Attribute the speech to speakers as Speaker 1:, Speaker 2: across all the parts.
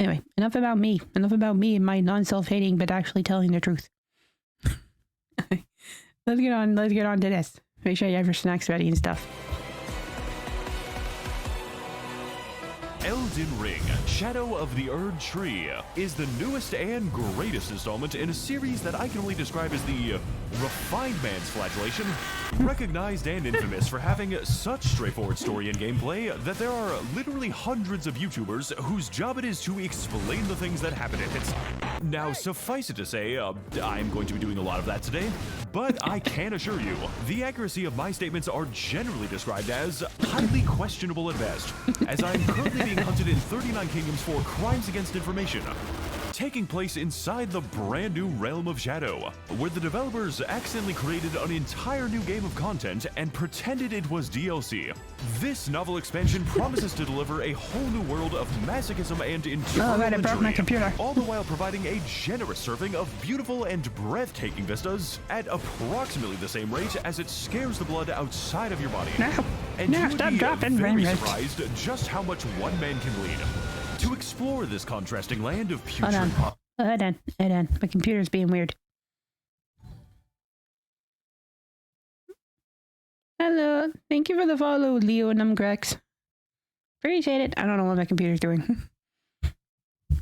Speaker 1: Anyway, enough about me. Enough about me and my non-self-hating, but actually telling the truth. Let's get on to this. Make sure you have your snacks ready and stuff.
Speaker 2: Elden Ring, Shadow of the Erdtree, is the newest and greatest installment in a series that I can only describe as the refined man's flagellation. Recognized and infamous for having such straightforward story and gameplay that there are literally hundreds of YouTubers whose job it is to explain the things that happen in it. Now, suffice it to say, I'm going to be doing a lot of that today, but I can assure you, the accuracy of my statements are generally described as highly questionable at best, as I'm currently being hunted in 39 kingdoms for crimes against information, taking place inside the brand new realm of Shadow, where the developers accidentally created an entire new game of content and pretended it was DLC. This novel expansion promises to deliver a whole new world of masochism and internal
Speaker 1: I broke my computer.
Speaker 2: all the while providing a generous serving of beautiful and breathtaking vistas at approximately the same rate as it scares the blood outside of your body. And you would
Speaker 1: stop
Speaker 2: be
Speaker 1: dropping
Speaker 2: very
Speaker 1: rain
Speaker 2: surprised just how much one man can bleed. To explore this contrasting land of putrid
Speaker 1: Hold on. My computer's being weird. Hello. Thank you for the follow, Leo Numgrex. Appreciate it. I don't know what my computer's doing.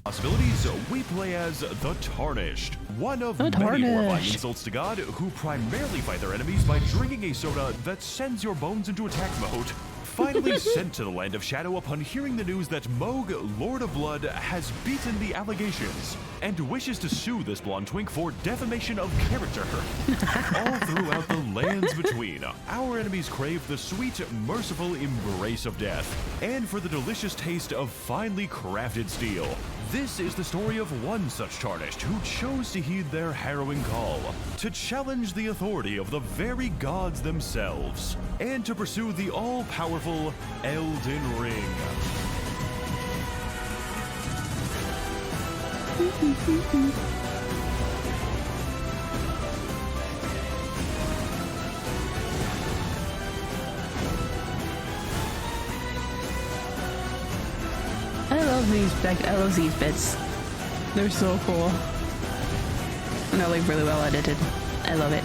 Speaker 2: possibilities, we play as the Tarnished, one of many horrifying insults to God who primarily fight their enemies by drinking a soda that sends your bones into attack mode. Finally sent to the land of Shadow upon hearing the news that Moog, Lord of Blood, has beaten the allegations and wishes to sue this blonde twink for defamation of character. All throughout the lands between, our enemies crave the sweet, merciful embrace of death and for the delicious taste of finely crafted steel. This is the story of one such Tarnished who chose to heed their harrowing call, to challenge the authority of the very gods themselves, and to pursue the all-powerful Elden Ring.
Speaker 1: I love these bits. They're so cool. And they're like really well edited. I love it.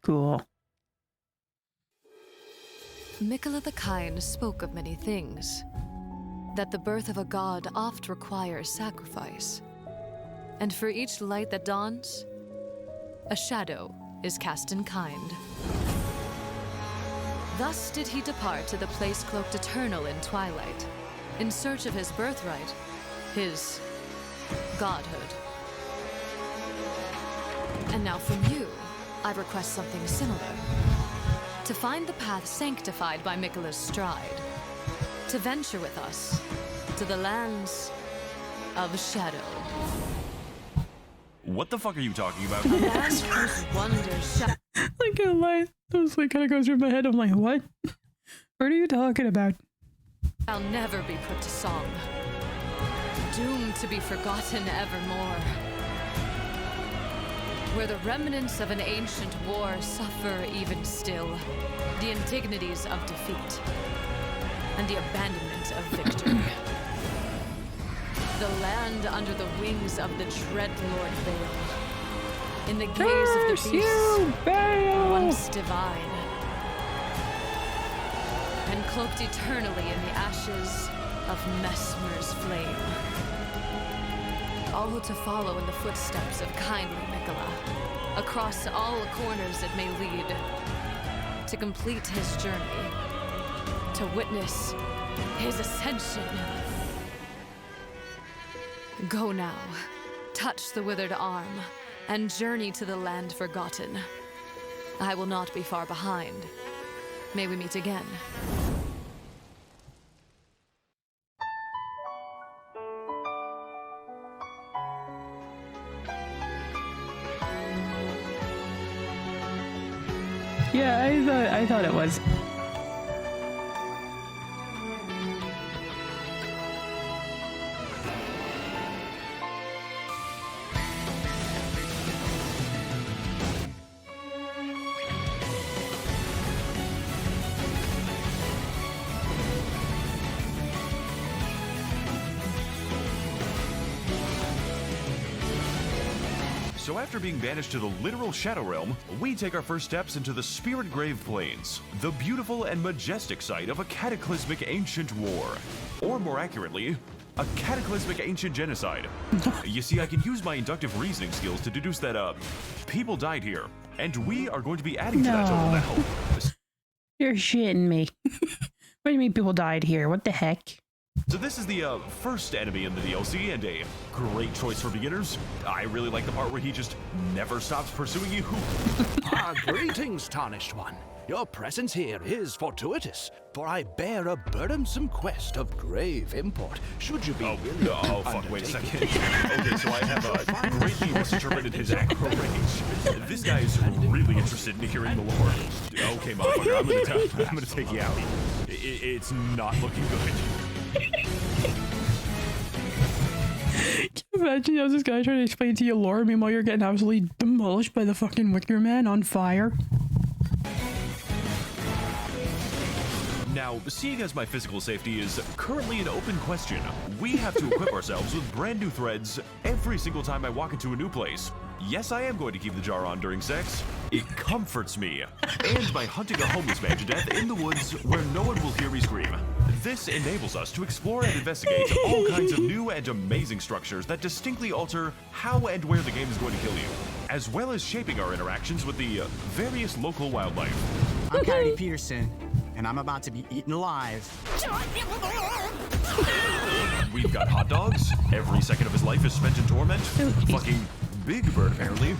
Speaker 1: Cool.
Speaker 3: Miquella the Kind spoke of many things. That the birth of a god oft requires sacrifice. And for each light that dawns, a shadow is cast in kind. Thus did he depart to the place cloaked eternal in twilight, in search of his birthright, his godhood. And now from you, I request something similar. To find the path sanctified by Miquella's stride. To venture with us to the lands of Shadow.
Speaker 2: What the fuck are you talking about?
Speaker 3: The land whose wonders shall...
Speaker 1: I can't lie. That was like kind of goes through my head. I'm like, what? What are you talking about?
Speaker 3: I'll never be put to song. Doomed to be forgotten evermore. Where the remnants of an ancient war suffer even still. The indignities of defeat. And the abandonment of victory. The land under the wings of the dread Lord Bayle. In the gaze of the beast, once divine. And cloaked eternally in the ashes of Messmer's flame. All to follow in the footsteps of kindly Miquella. Across all corners it may lead. To complete his journey. To witness his ascension. Go now, touch the withered arm, and journey to the land forgotten. I will not be far behind. May we meet again.
Speaker 1: Yeah, I thought it was.
Speaker 2: So after being banished to the literal Shadow Realm, we take our first steps into the Spiritgrave Plains, the beautiful and majestic site of a cataclysmic ancient war. Or more accurately, a cataclysmic ancient genocide. You see, I can use my inductive reasoning skills to deduce that, people died here, and we are going to be adding to that total now.
Speaker 1: You're shitting me. What do you mean people died here? What the heck?
Speaker 2: So this is the first enemy in the DLC, and a great choice for beginners. I really like the part where he just never stops pursuing you.
Speaker 4: Greetings, Tarnished One. Your presence here is fortuitous, for I bear a burdensome quest of grave import. Should you be willing to
Speaker 2: fuck, wait a second.
Speaker 4: undertake
Speaker 2: Okay, so I have greatly misinterpreted his aggro range. This guy is really interested in hearing the lore. Okay, motherfucker, I'm gonna take you out. It's not looking good.
Speaker 1: Can you imagine how's this guy trying to explain to you lore, meanwhile you're getting absolutely demolished by the fucking Wicker Man on fire?
Speaker 2: Now, seeing as my physical safety is currently an open question, we have to equip ourselves with brand new threads every single time I walk into a new place. Yes, I am going to keep the jar on during sex. It comforts me. And by hunting a homeless man to death in the woods where no one will hear me scream. This enables us to explore and investigate all kinds of new and amazing structures that distinctly alter how and where the game is going to kill you, as well as shaping our interactions with the various local wildlife.
Speaker 5: I'm Coyote Peterson, and I'm about to be eaten alive.
Speaker 2: We've got hot dogs. Every second of his life is spent in torment. Fucking Big Bird, apparently.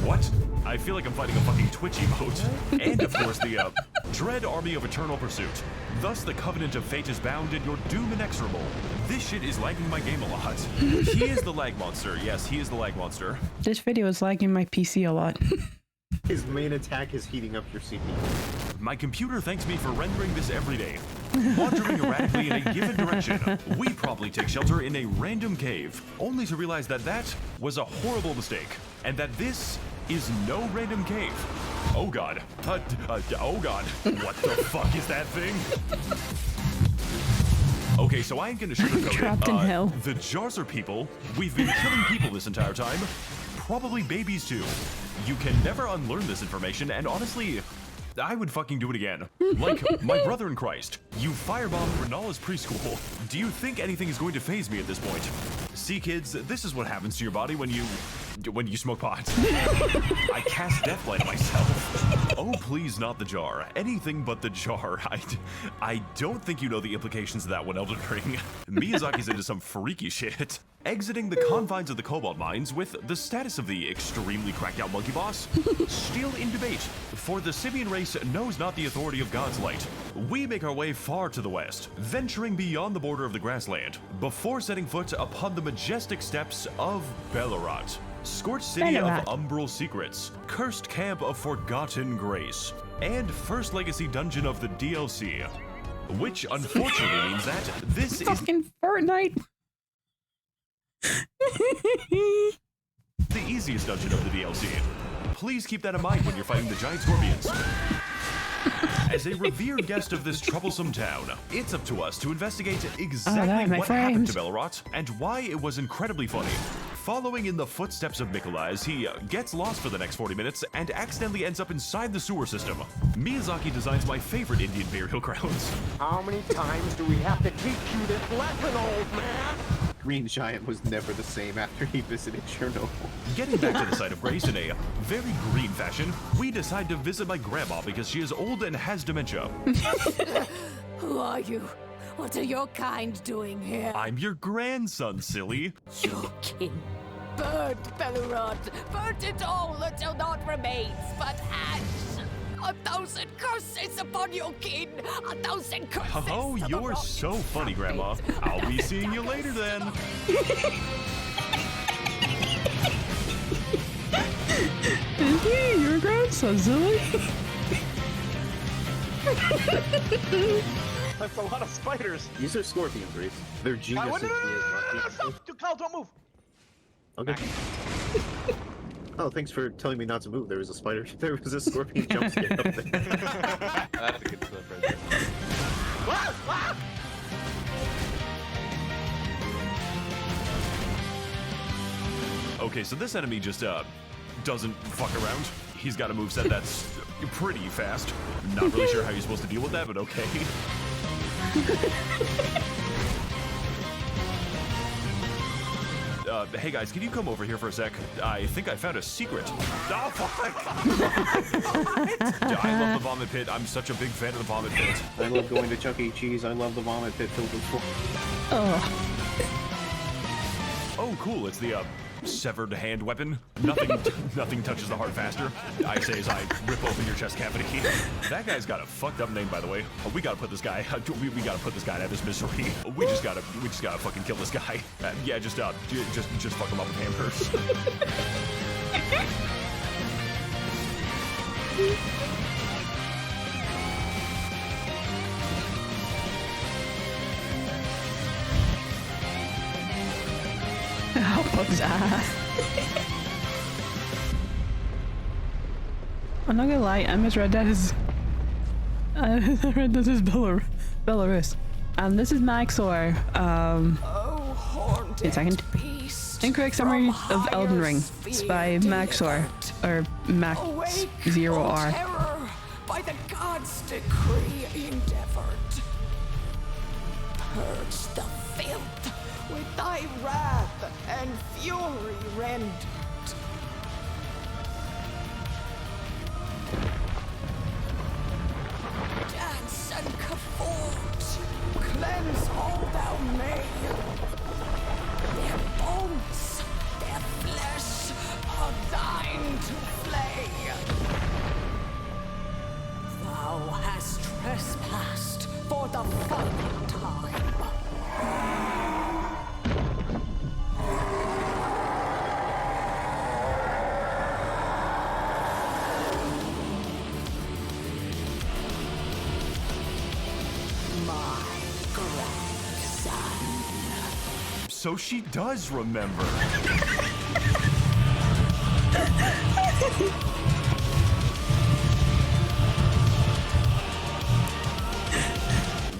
Speaker 2: What? I feel like I'm fighting a fucking Twitch emote. And of course the Dread Army of Eternal Pursuit. Thus the Covenant of Fate is bound and your doom inexorable. This shit is lagging my game a lot. He is the lag monster. Yes, he is the lag monster.
Speaker 1: This video is lagging my PC a lot.
Speaker 6: His main attack is heating up your CPU.
Speaker 2: My computer thanks me for rendering this every day. Wandering erratically in a given direction, we probably take shelter in a random cave, only to realize that that was a horrible mistake, and that this is no random cave. Oh god. Oh god. What the fuck is that thing? Okay, so I ain't gonna sugarcoat it.
Speaker 1: Trapped in hell.
Speaker 2: The jars are people. We've been killing people this entire time. Probably babies too. You can never unlearn this information, and honestly, I would fucking do it again. Like my brother in Christ. You firebombed Rellana's preschool. Do you think anything is going to faze me at this point? See, kids, this is what happens to your body when you smoke pot. I cast Deathlight on myself. Oh, please, not the jar. Anything but the jar. I don't think you know the implications of that one, Elden Ring. Miyazaki's into some freaky shit. Exiting the confines of the Cobalt Mines with the status of the extremely cracked out monkey boss still in debate, for the Simian race knows not the authority of God's light. We make our way far to the west, venturing beyond the border of the grassland, before setting foot upon the majestic steppes of Bayle, scorched city of umbral secrets, cursed camp of forgotten grace, and first legacy dungeon of the DLC, which unfortunately means that this is
Speaker 1: fucking Fortnite.
Speaker 2: the easiest dungeon of the DLC. Please keep that in mind when you're fighting the giant scorpions. As a revered guest of this troublesome town, it's up to us to investigate exactly what happened to Bayle and why it was incredibly funny. Following in the footsteps of Mikolai as he gets lost for the next 40 minutes and accidentally ends up inside the sewer system. Miyazaki designs my favorite Indian burial grounds.
Speaker 6: How many times do we have to teach you this lesson, old man? Green Giant was never the same after he visited Chernobyl.
Speaker 2: Getting back to the site of grace in a very green fashion, we decide to visit my grandma because she is old and has dementia.
Speaker 7: Who are you? What are your kind doing here?
Speaker 2: I'm your grandson, silly.
Speaker 7: Your kin burned Bayle, burnt it all until naught remains but ash. 1,000 curses upon your kin! 1,000 curses!
Speaker 2: Oh, you're so funny, Grandma. I'll be seeing you later then.
Speaker 1: Is he your grandson, silly?
Speaker 8: That's a lot of spiders.
Speaker 6: These are scorpions, Reese. They're geniuses.
Speaker 8: No, stop! Kyle, don't move.
Speaker 6: Okay. Oh, thanks for telling me not to move. There was a spider. There was a scorpion jump scare up there.
Speaker 8: That's a good clip right there.
Speaker 2: Okay, so this enemy just doesn't fuck around. He's got a moveset that's pretty fast. Not really sure how you're supposed to deal with that, but okay. Hey guys, can you come over here for a sec? I think I found a secret. Oh, fuck! I love the vomit pit. I'm such a big fan of the vomit pit.
Speaker 6: I love going to Chuck E. Cheese. I love the vomit pit filled with swarm.
Speaker 2: Oh, cool. It's the severed hand weapon. Nothing touches the heart faster. I say as I rip open your chest cavity. That guy's got a fucked up name, by the way. We gotta put this guy. We gotta put this guy out of his misery. We just gotta fucking kill this guy. Yeah, just fuck him up with hammers.
Speaker 1: Oh, fuck's ass. I'm not gonna lie, I misread that as I read this as Belarus. This is Max0rs. Wait a second. Incorrect summary of Elden Ring. It's by Max0rs, or Max0rs.
Speaker 7: Terror by the gods' decree endeavored. Purge the filth with thy wrath and fury rend. Dance and cavorte, cleanse all thou may. Their bones, their flesh are thine to flay. Thou hast trespassed for the final time.
Speaker 2: So she does remember.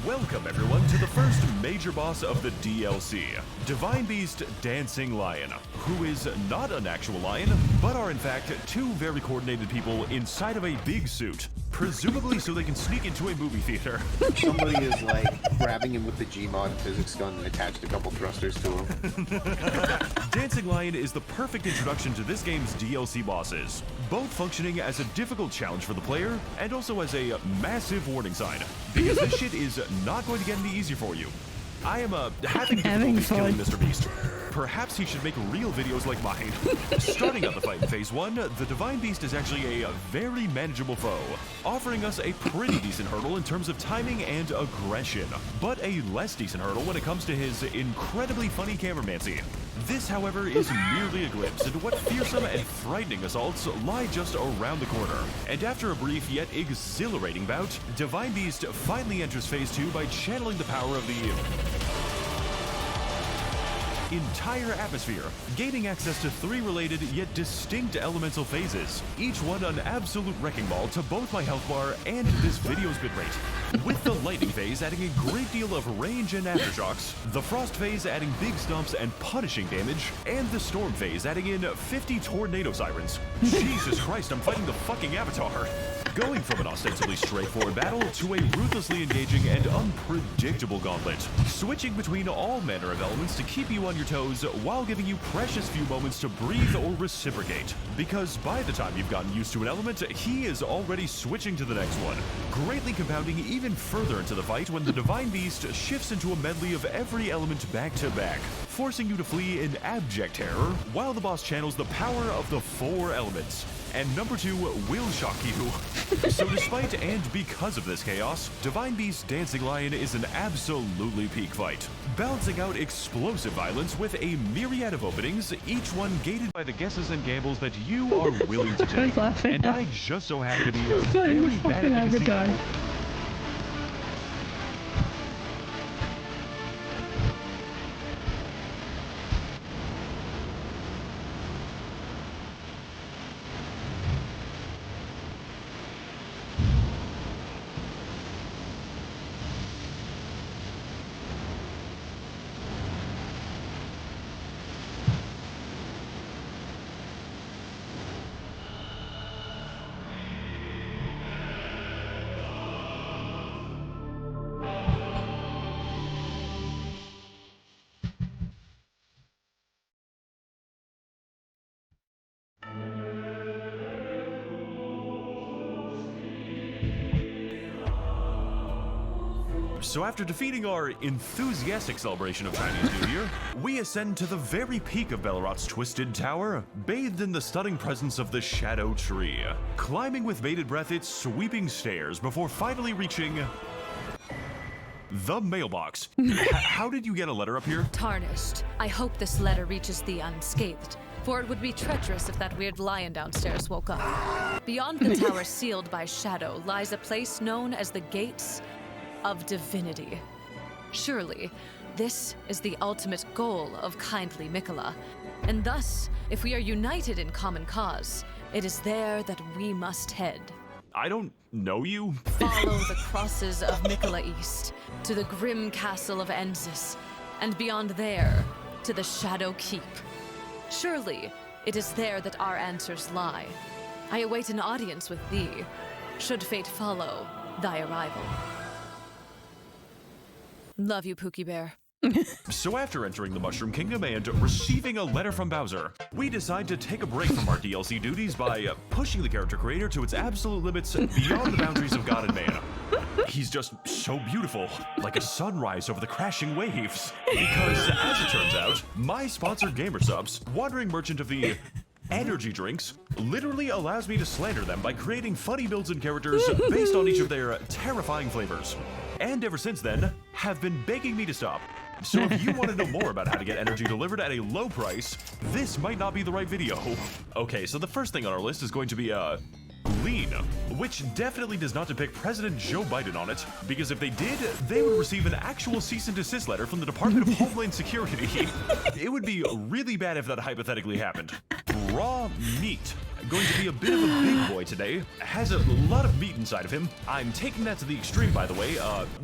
Speaker 2: Welcome everyone to the first major boss of the DLC, Divine Beast Dancing Lion, who is not an actual lion, but are in fact two very coordinated people inside of a big suit, presumably so they can sneak into a movie theater.
Speaker 6: Somebody is like grabbing him with the Gmod physics gun and attached a couple thrusters to him.
Speaker 2: Dancing Lion is the perfect introduction to this game's DLC bosses, both functioning as a difficult challenge for the player and also as a massive warning sign, because this shit is not going to get any easier for you. I am having difficulties killing Mr. Beast. Perhaps he should make real videos like mine. Starting out the fight in Phase 1, the Divine Beast is actually a very manageable foe, offering us a pretty decent hurdle in terms of timing and aggression, but a less decent hurdle when it comes to his incredibly funny cameramancy. This, however, is merely a glimpse into what fearsome and frightening assaults lie just around the corner. And after a brief yet exhilarating bout, Divine Beast finally enters Phase 2 by channeling the power of the entire atmosphere, gaining access to 3 related yet distinct elemental phases, each one an absolute wrecking ball to both my health bar and this video's bitrate. With the lightning phase adding a great deal of range and aftershocks, the frost phase adding big stumps and punishing damage, and the storm phase adding in 50 tornado sirens. Jesus Christ, I'm fighting the fucking Avatar. Going from an ostensibly straightforward battle to a ruthlessly engaging and unpredictable gauntlet, switching between all manner of elements to keep you on your toes while giving you precious few moments to breathe or reciprocate. Because by the time you've gotten used to an element, he is already switching to the next one, greatly compounding even further into the fight when the Divine Beast shifts into a medley of every element back to back, forcing you to flee in abject terror while the boss channels the power of the 4 elements. And number 2 will shock you. So despite and because of this chaos, Divine Beast Dancing Lion is an absolutely peak fight, balancing out explosive violence with a myriad of openings, each one gated by the guesses and gambles that you are willing to take. And I just so happen to be very bad at the So after defeating our enthusiastic celebration of Chinese New Year, we ascend to the very peak of Bellerot's Twisted Tower, bathed in the stunning presence of the Shadow Tree, climbing with bated breath its sweeping stairs before finally reaching the mailbox. How did you get a letter up here?
Speaker 3: Tarnished. I hope this letter reaches thee unscathed, for it would be treacherous if that weird lion downstairs woke up. Beyond the tower sealed by shadow lies a place known as the Gates of Divinity. Surely, this is the ultimate goal of kindly Mikola, and thus, if we are united in common cause, it is there that we must head.
Speaker 2: I don't know you.
Speaker 3: Follow the crosses of Mikola East to the grim castle of Ensis, and beyond there to the Shadow Keep. Surely, it is there that our answers lie. I await an audience with thee, should fate follow thy arrival. Love you, Pookie Bear.
Speaker 2: So after entering the Mushroom Kingdom and receiving a letter from Bowser, we decide to take a break from our DLC duties by pushing the character creator to its absolute limits beyond the boundaries of God and man. He's just so beautiful, like a sunrise over the crashing waves. Because, as it turns out, my sponsor GamerSupps, wandering merchant of the energy drinks, literally allows me to slander them by creating funny builds and characters based on each of their terrifying flavors. And ever since then, have been begging me to stop. So if you want to know more about how to get energy delivered at a low price, this might not be the right video. Okay, so the first thing on our list is going to be, lean, which definitely does not depict President Joe Biden on it, because if they did, they would receive an actual cease and desist letter from the Department of Homeland Security. It would be really bad if that hypothetically happened. Raw meat. Going to be a bit of a big boy today. Has a lot of meat inside of him. I'm taking that to the extreme, by the way.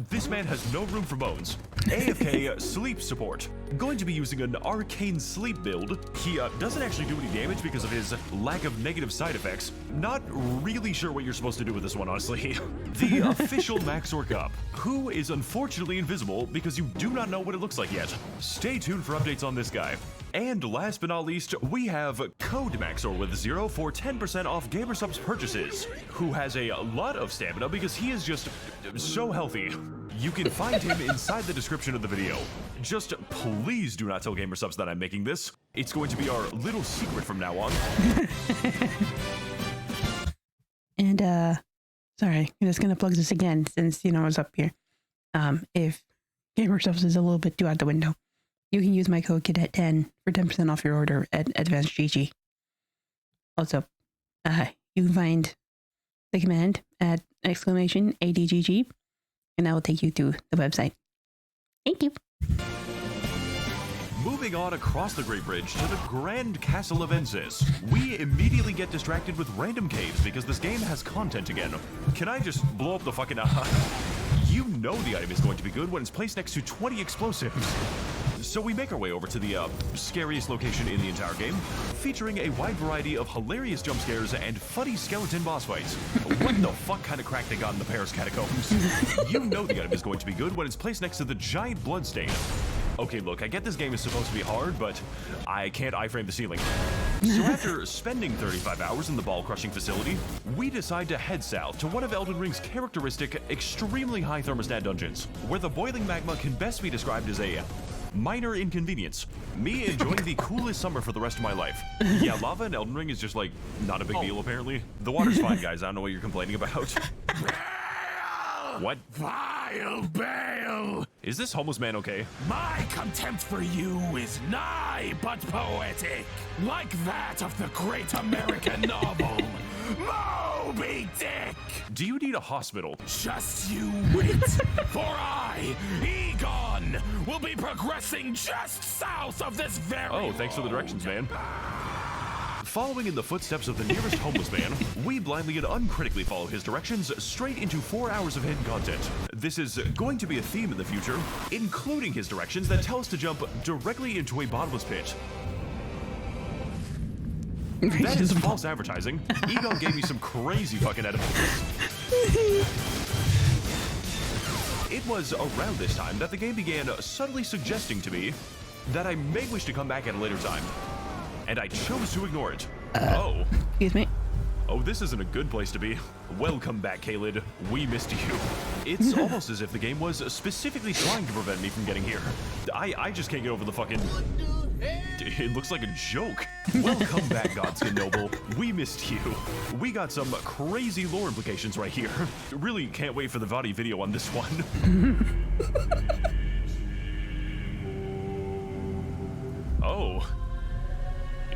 Speaker 2: This man has no room for bones. AFK sleep support. Going to be using an arcane sleep build. He doesn't actually do any damage because of his lack of negative side effects. Not really sure what you're supposed to do with this one, honestly. The official Max0rs cup, who is unfortunately invisible because you do not know what it looks like yet. Stay tuned for updates on this guy. And last but not least, we have code Max0rs with 0 for 10% off GamerSupps purchases, who has a lot of stamina because he is just so healthy. You can find him inside the description of the video. Just please do not tell GamerSupps that I'm making this. It's going to be our little secret from now on.
Speaker 1: And, sorry, I'm just gonna plug this again since, I was up here. If GamerSupps is a little bit too out the window, you can use my code Cadet10 for 10% off your order at Advanced GG. Also, you can find the command at !ADGG, and that will take you to the website. Thank you.
Speaker 2: Moving on across the Great Bridge to the Grand Castle of Ensis, we immediately get distracted with random caves because this game has content again. Can I just blow up the fucking... You know the item is going to be good when it's placed next to 20 explosives. So we make our way over to the scariest location in the entire game, featuring a wide variety of hilarious jump scares and funny skeleton boss fights. What the fuck kind of crack they got in the Paris catacombs? You know the item is going to be good when it's placed next to the giant bloodstain. Okay, look, I get this game is supposed to be hard, but I can't iframe the ceiling. So after spending 35 hours in the ball-crushing facility, we decide to head south to one of Elden Ring's characteristic, extremely high thermostat dungeons, where the boiling magma can best be described as a minor inconvenience. Me enjoying the coolest summer for the rest of my life. Yeah, lava in Elden Ring is just like, not a big deal apparently. The water's fine, guys, I don't know what you're complaining about. What?
Speaker 9: Vile Bayle!
Speaker 2: Is this homeless man okay?
Speaker 9: My contempt for you is nigh but poetic, like that of the great American novel, Moby Dick!
Speaker 2: Do you need a hospital?
Speaker 9: Just you wait, for I, Egon, will be progressing just south of this very
Speaker 2: Oh, thanks for the directions, man. Following in the footsteps of the nearest homeless man, we blindly and uncritically follow his directions straight into 4 hours of hidden content. This is going to be a theme in the future, including his directions that tell us to jump directly into a bottomless pit. That is false advertising. Egon gave me some crazy fucking edibles. It was around this time that the game began subtly suggesting to me that I may wish to come back at a later time. And I chose to ignore it.
Speaker 1: Excuse me.
Speaker 2: Oh, this isn't a good place to be. Welcome back, Kalid. We missed you. It's almost as if the game was specifically trying to prevent me from getting here. I just can't get over the fucking... It looks like a joke. Welcome back, Godskin Noble. We missed you. We got some crazy lore implications right here. Really can't wait for the Vati video on this one. Oh.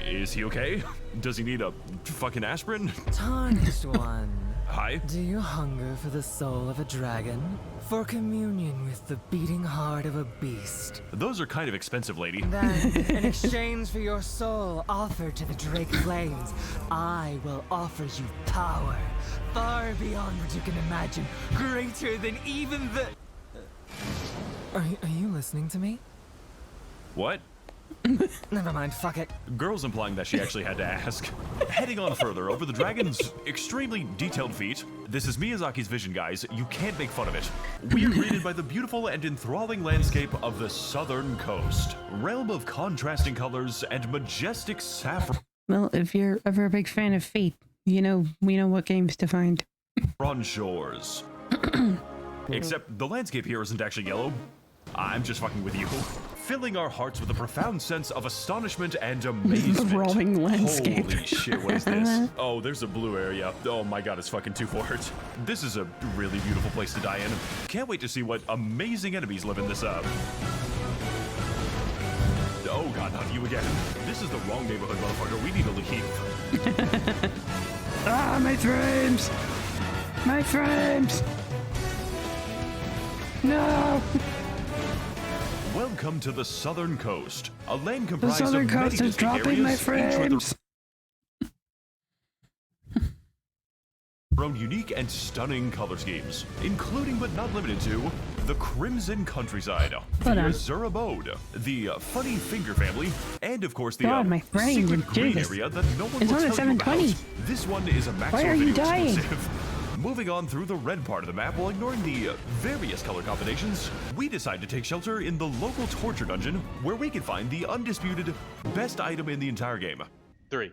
Speaker 2: Is he okay? Does he need a fucking aspirin?
Speaker 10: Tarnished one.
Speaker 2: Hi.
Speaker 10: Do you hunger for the soul of a dragon? For communion with the beating heart of a beast?
Speaker 2: Those are kind of expensive, lady.
Speaker 10: Then, in exchange for your soul offered to the Drake Plains, I will offer you power, far beyond what you can imagine, greater than even the... Are you listening to me?
Speaker 2: What?
Speaker 10: Never mind, fuck it.
Speaker 2: Girl's implying that she actually had to ask. Heading on further over the dragon's extremely detailed feet. This is Miyazaki's vision, guys. You can't make fun of it. We are greeted by the beautiful and enthralling landscape of the southern coast. Realm of contrasting colors and majestic saffron.
Speaker 1: Well, if you're ever a big fan of Fate, we know what games to find.
Speaker 2: On shores. Except the landscape here isn't actually yellow. I'm just fucking with you. Filling our hearts with a profound sense of astonishment and amazement.
Speaker 1: The rolling landscape.
Speaker 2: Holy shit, what is this? Oh, there's a blue area. Oh my god, it's fucking too far. This is a really beautiful place to die in. Can't wait to see what amazing enemies live in this, Oh god, not you again. This is the wrong neighborhood, motherfucker. We need to leave.
Speaker 1: Ah, my frames! My frames! No!
Speaker 2: Welcome to the southern coast, a land comprised
Speaker 1: The southern
Speaker 2: of many
Speaker 1: coast is
Speaker 2: distinct
Speaker 1: dropping my
Speaker 2: areas, each with
Speaker 1: frames!
Speaker 2: their own unique and stunning color schemes, including but not limited to the Crimson Countryside, the Azure Abode, the Funny Finger Family, and of course the
Speaker 1: my brain,
Speaker 2: secret green
Speaker 1: Jesus.
Speaker 2: area that no one
Speaker 1: It's
Speaker 2: will
Speaker 1: on at
Speaker 2: tell you about.
Speaker 1: 720.
Speaker 2: This one is a Max0rs
Speaker 1: Why are you
Speaker 2: video
Speaker 1: dying?
Speaker 2: exclusive. Moving on through the red part of the map while ignoring the various color combinations, we decide to take shelter in the local torture dungeon where we can find the undisputed best item in the entire game.
Speaker 8: 3.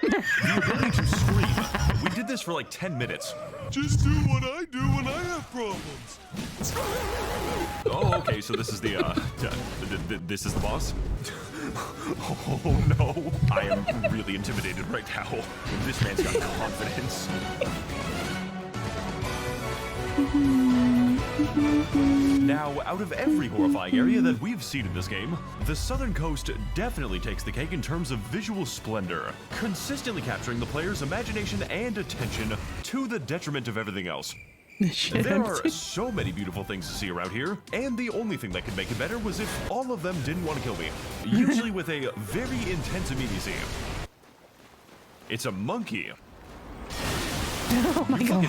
Speaker 2: The ability to scream. We did this for like 10 minutes.
Speaker 9: Just do what I do when I have problems.
Speaker 2: Oh, okay, so this is the, this is the boss? Oh no, I am really intimidated right now. This man's got confidence. Now, out of every horrifying area that we've seen in this game, the southern coast definitely takes the cake in terms of visual splendor, consistently capturing the player's imagination and attention to the detriment of everything else. There are so many beautiful things to see around here, and the only thing that could make it better was if all of them didn't want to kill me, usually with a very intense immediacy. It's a monkey.
Speaker 1: Oh my god.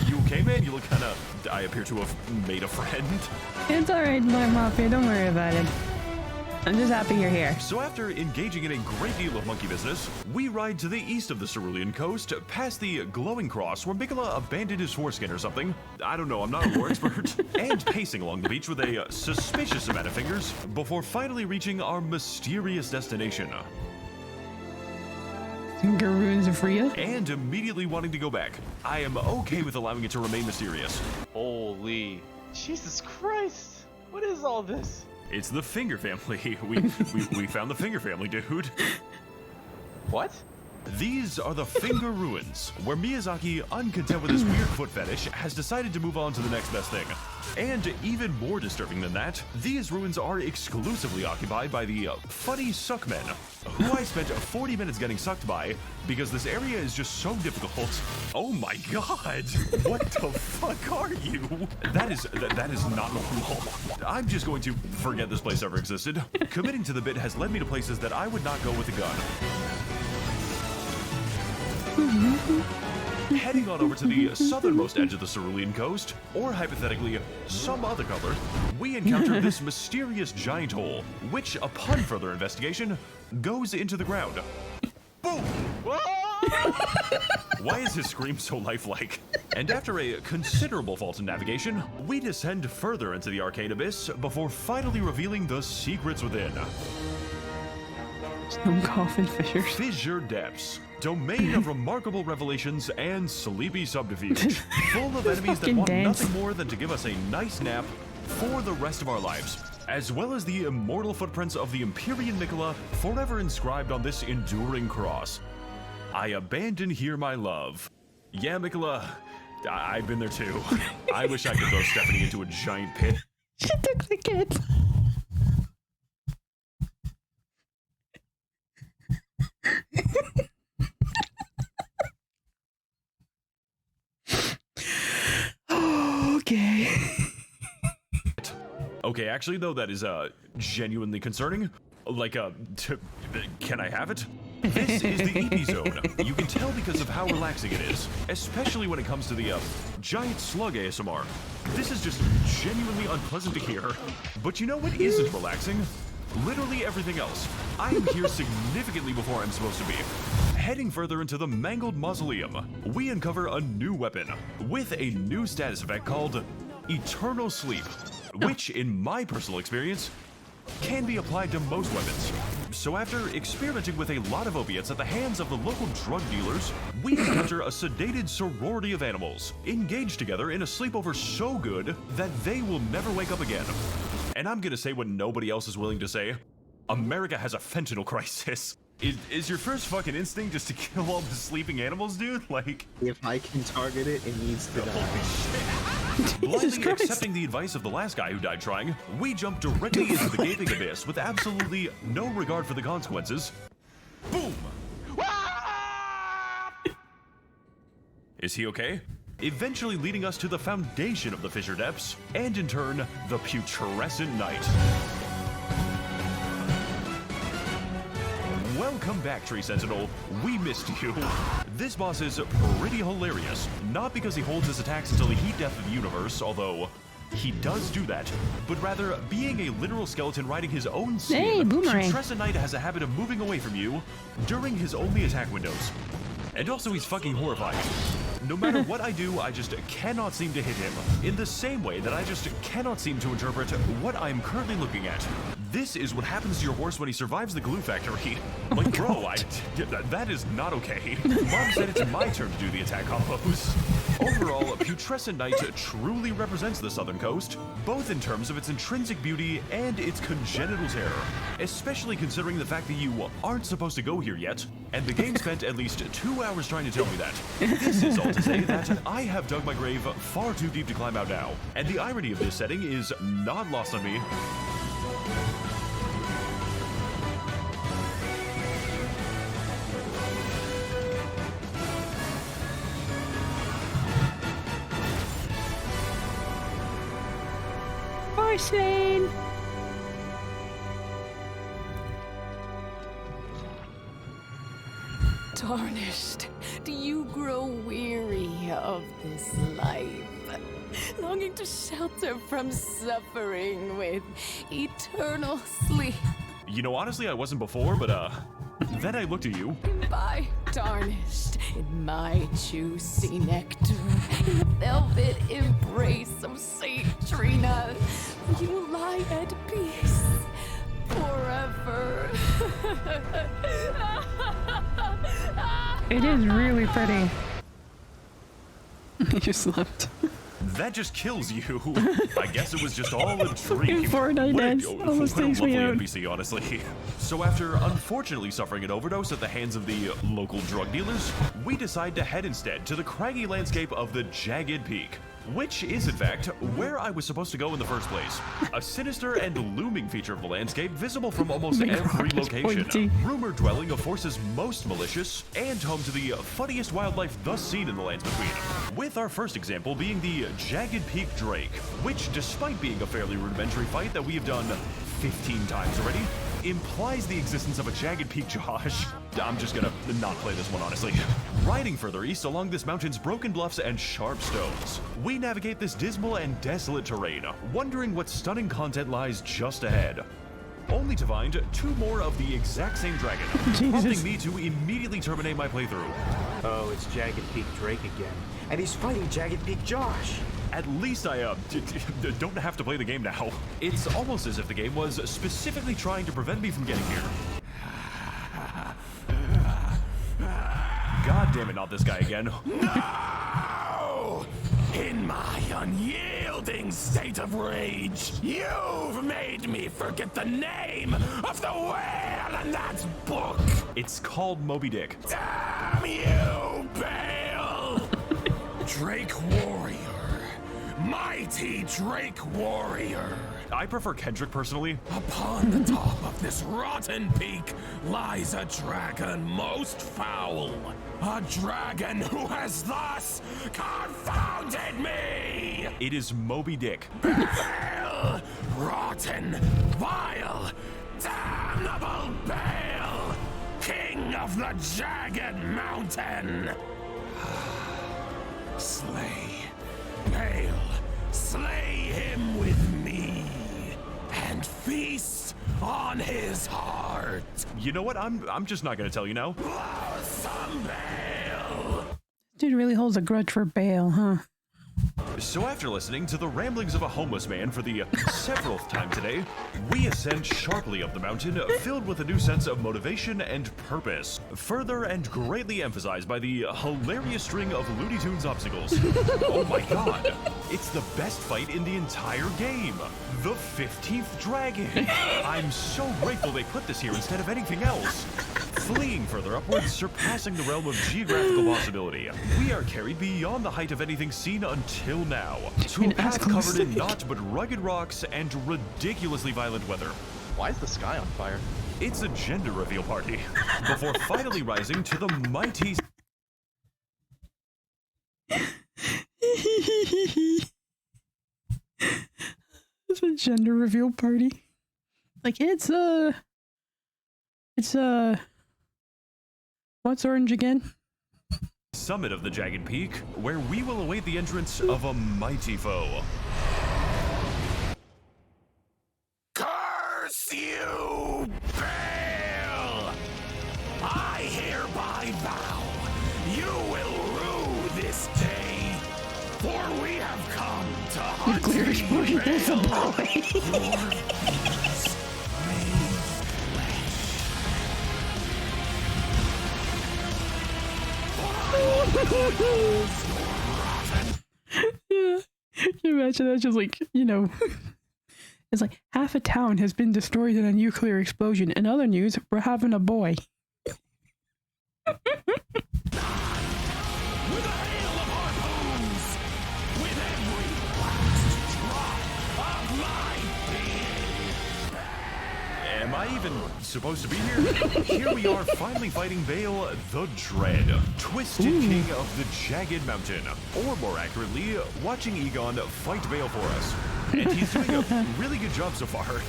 Speaker 2: You okay, man? You look kind of... I appear to have made a friend.
Speaker 1: It's alright, Black Mafia, don't worry about it. I'm just happy you're here.
Speaker 2: So after engaging in a great deal of monkey business, we ride to the east of the Cerulean coast, past the glowing cross where Mikola abandoned his foreskin or something. I don't know, I'm not a lore expert. And pacing along the beach with a suspicious amount of fingers before finally reaching our mysterious destination.
Speaker 1: Garoons of Freya?
Speaker 2: And immediately wanting to go back. I am okay with allowing it to remain mysterious.
Speaker 8: Holy. Jesus Christ. What is all this?
Speaker 2: It's the Finger Family. We found the Finger Family, dude.
Speaker 8: What?
Speaker 2: These are the Finger Ruins, where Miyazaki, uncontent with his weird foot fetish, has decided to move on to the next best thing. And even more disturbing than that, these ruins are exclusively occupied by the funny suckmen, who I spent 40 minutes getting sucked by because this area is just so difficult. Oh my god! What the fuck are you? That is not normal. I'm just going to forget this place ever existed. Committing to the bit has led me to places that I would not go with a gun. Heading on over to the southernmost edge of the Cerulean coast, or hypothetically, some other color, we encounter this mysterious giant hole, which, upon further investigation, goes into the ground. Boom! Why is his scream so lifelike? And after a considerable fault in navigation, we descend further into the arcane abyss before finally revealing the secrets within.
Speaker 1: Stone coffin fissures.
Speaker 2: Fissure depths. Domain of remarkable revelations and sleepy subterfuge. Full of enemies that
Speaker 1: fucking
Speaker 2: want
Speaker 1: dance.
Speaker 2: nothing more than to give us a nice nap for the rest of our lives. As well as the immortal footprints of the Empyrean Nicola forever inscribed on this enduring cross. I abandon here my love. Yeah, Nicola, I've been there too. I wish I could throw Stephanie into a giant pit.
Speaker 1: She took the kids. Okay.
Speaker 2: Okay, actually though, that is genuinely concerning. Like, can I have it? This is the EP zone. You can tell because of how relaxing it is, especially when it comes to the giant slug ASMR. This is just genuinely unpleasant to hear. But you know what isn't relaxing? Literally everything else. I am here significantly before I'm supposed to be. Heading further into the mangled mausoleum, we uncover a new weapon with a new status effect called Eternal Sleep, which in my personal experience can be applied to most weapons. So after experimenting with a lot of opiates at the hands of the local drug dealers, we encounter a sedated sorority of animals, engaged together in a sleepover so good that they will never wake up again. And I'm gonna say what nobody else is willing to say. America has a fentanyl crisis. Is your first fucking instinct just to kill all the sleeping animals, dude? Like,
Speaker 6: If I can target it, it needs to die.
Speaker 2: blindly accepting the advice of the last guy who died trying, we jump directly into the gaping abyss with absolutely no regard for the consequences. Boom! Is he okay? Eventually leading us to the foundation of the Fissure Depths, and in turn, the Putrescent Night. Welcome back, Tree Sentinel. We missed you. This boss is pretty hilarious, not because he holds his attacks until the heat death of the universe, although he does do that, but rather being a literal skeleton riding his own steed.
Speaker 1: Hey, boomerang.
Speaker 2: Putrescent Knight has a habit of moving away from you during his only attack windows. And also he's fucking horrifying. No matter what I do, I just cannot seem to hit him. In the same way that I just cannot seem to interpret what I'm currently looking at. This is what happens to your horse when he survives the glue factory. Like, bro, that is not okay. Mom said it's my turn to do the attack combos. Overall, Putrescent Night truly represents the southern coast, both in terms of its intrinsic beauty and its congenital terror. Especially considering the fact that you aren't supposed to go here yet, and the game spent at least 2 hours trying to tell me that. This is all to say that I have dug my grave far too deep to climb out now, and the irony of this setting is not lost on me.
Speaker 1: Porcelain!
Speaker 7: Tarnished, do you grow weary of this life? Longing to shelter from suffering with eternal sleep?
Speaker 2: You know, honestly, I wasn't before, but then I looked at you.
Speaker 7: By tarnished in my juicy nectar, in the velvet embrace of Saint Trina, you will lie at peace forever.
Speaker 1: It is really pretty. He just left.
Speaker 2: That just kills you. I guess it was just all a dream.
Speaker 1: Fortnite dance almost
Speaker 2: What a
Speaker 1: takes me
Speaker 2: lovely
Speaker 1: out.
Speaker 2: NPC, honestly. So after unfortunately suffering an overdose at the hands of the local drug dealers, we decide to head instead to the craggy landscape of the Jagged Peak, which is in fact where I was supposed to go in the first place. A sinister and looming feature of the landscape visible from almost every location. Rumor dwelling of forces most malicious, and home to the funniest wildlife thus seen in the lands between. With our first example being the Jagged Peak Drake, which despite being a fairly rudimentary fight that we have done 15 times already, implies the existence of a Jagged Peak Josh. I'm just gonna not play this one, honestly. Riding further east along this mountain's broken bluffs and sharp stones, we navigate this dismal and desolate terrain, wondering what stunning content lies just ahead. Only to find 2 more of the exact same dragon, prompting me to immediately terminate my playthrough.
Speaker 6: Oh, it's Jagged Peak Drake again. And he's fighting Jagged Peak Josh.
Speaker 2: At least I don't have to play the game now. It's almost as if the game was specifically trying to prevent me from getting here. damn it, not this guy again.
Speaker 9: No! In my unyielding state of rage, you've made me forget the name of the whale in that book!
Speaker 2: It's called Moby Dick.
Speaker 9: Damn you, Bayle! Drake Warrior. Mighty Drake Warrior.
Speaker 2: I prefer Kendrick personally.
Speaker 9: Upon the top of this rotten peak lies a dragon most foul. A dragon who has thus confounded me!
Speaker 2: It is Moby Dick.
Speaker 9: Bayle! Rotten, vile, damnable Bayle! King of the Jagged Mountain! Slay. Bayle, slay him with me, and feast on his heart.
Speaker 2: You know what? I'm just not gonna tell you now.
Speaker 9: Blossom Bayle.
Speaker 1: Dude really holds a grudge for Bayle, huh?
Speaker 2: So after listening to the ramblings of a homeless man for the several time today, we ascend sharply up the mountain, filled with a new sense of motivation and purpose, further and greatly emphasized by the hilarious string of Looney Tunes obstacles. Oh my god, it's the best fight in the entire game, the 15th dragon. I'm so grateful they put this here instead of anything else. Fleeing further upwards, surpassing the realm of geographical possibility, we are carried beyond the height of anything seen until now, to a path covered in naught but rugged rocks and ridiculously violent weather.
Speaker 8: Why is the sky on fire?
Speaker 2: It's a gender reveal party, before finally rising to the mighty...
Speaker 1: It's a gender reveal party. Like, what's orange again?
Speaker 2: Summit of the Jagged Peak, where we will await the entrance of a mighty foe.
Speaker 9: Curse you, Bayle! I hereby vow you will rue this day, for we have come to hunt thee, Bayle. Your feast
Speaker 1: Yeah. Can you imagine that? Just like, you know, it's like half a town has been destroyed in a nuclear explosion. In other news, we're having a boy.
Speaker 9: with a hail of harpoons, with every last drop of my being.
Speaker 2: Am I even supposed to be here? Here we are, finally fighting Bayle the Dread, twisted king of the Jagged Mountain. Or more accurately, watching Egon fight Bayle for us. And he's doing a really good job so far.